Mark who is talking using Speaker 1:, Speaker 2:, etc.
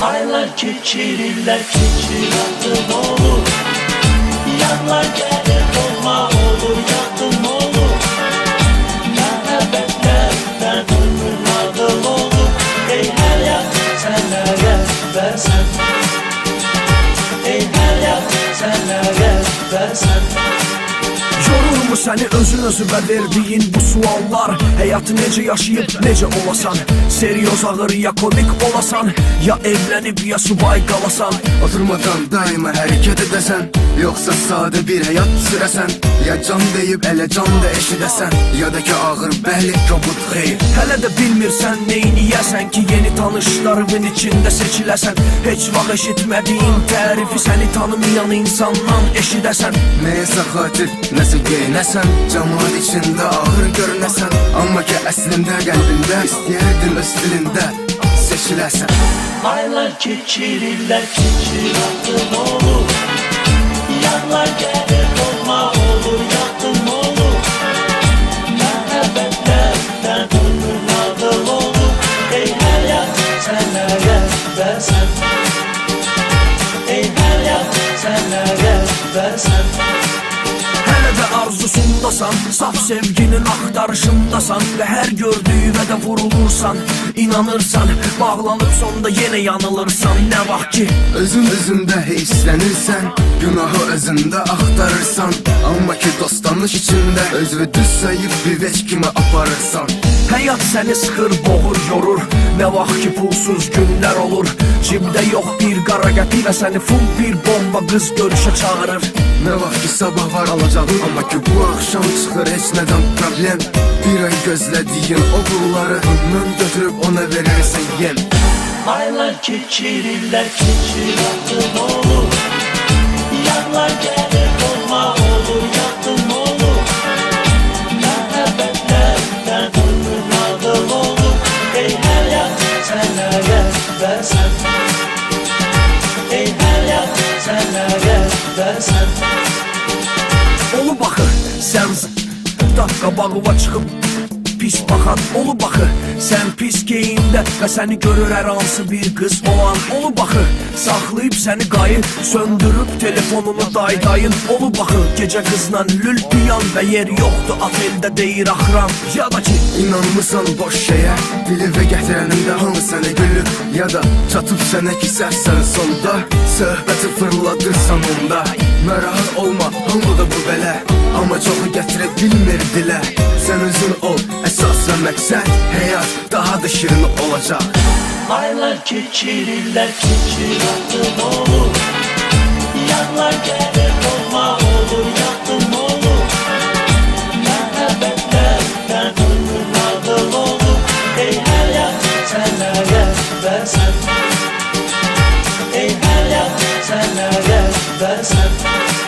Speaker 1: Aylar geçirirler keçir adım olur. Yanlar gelir olma olur yadım olur. Məhəbbətlərdən ömrün adım olur. Ey həyat sənlərə versən. Ey həyat sənlərə versən.
Speaker 2: Yorulmu səni özünə verdiyin bu suallar? Həyatı necə yaşayıb, necə olasan? Seriyoz ağır ya komik olasan? Ya evlənib ya subay qalasan?
Speaker 3: Oturmadan daima hərəkət edəsən, yoxsa sadə bir həyat sürəsən? Ya can deyib ələ can da eşidəsən, ya da ki ağır bəhli kobud xeyr.
Speaker 2: Hələ də bilmirsən neyniyəsən ki yeni tanışlarının içində seçiləsən. Heç vaxt eşitmədiyin tərifi səni tanımayan insandan eşidəsən.
Speaker 3: Nəyəsə xatir, nəsə geyinəsən, cəmaat içində ağır görünəsən. Amma ki əslində qəlbində istəyərdin öz dilində seçiləsən.
Speaker 1: Aylar keçirirlər keçir adım olur. Yanlar gəlir olma olur yadım olur. Məhəbbətlərdən ömrün adım olur. Ey həyat sənlərə versən. Ey həyat sənlərə versən.
Speaker 2: Hələ də arzusundasan, saf sevginin axtarışındasan və hər gördüyünə də vurulursan, inanırsan, bağlanıb sonda yenə yanılırsan. Nə vaxt ki
Speaker 3: Özündə heyslənirsən, günahı özündə axtarırsan. Amma ki dostanlıq içində özünü düz sayıb bir veç kimi aparırsan.
Speaker 2: həyat səni sıxır, boğur, yorur. Nə vaxt ki pulsuz günlər olur, cibdə yox bir qara qəpik və səni full bir bomba qız görüşə çağırır.
Speaker 3: Nə vaxt ki sabah var alacağım, amma ki bu axşam çıxır heç nədən problem. Bir ay gözlədiyin o qulları bundan götürüb ona verirsən yem.
Speaker 1: Aylar keçirirlər keçir adım olur. Yanlar gəlir olma olur yadım olur. Məhəbbətlərdən ömrün adım olur. Ey həyat sənlərə versən. Ey həyat sənlərə versən.
Speaker 2: Olu baxır, sən qabağıva çıxıb pis baxan. Olu baxır, sən pis geyində və səni görür hər hansı bir qız olan. Olu baxır, saxlayıb səni qayır, söndürüb telefonunu daydayın. Olu baxır, gecə qızla lülpiyan və yer yoxdur oteldə deyir axıram. Ya da ki
Speaker 3: İnanmısan boş şeyə, dili və gətirənimdə hamı sənə gülüb. Ya da çatıb sənə ki səhsən sonda, söhbəti fırladırsan onda. Narahat olma, hamı da bu belə, amma çoxu gətirə bilmir dilə. Sən özün ol, əsas və məqsəd, həyat daha da şirin olacaq.
Speaker 1: Aylar keçirirlər keçir adım olur. Yanlar gəlir olma olur yadım olur. Məhəbbətlərdən ömrün adım olur. Ey həyat sənlərə versən. Ey həyat sənlərə versən.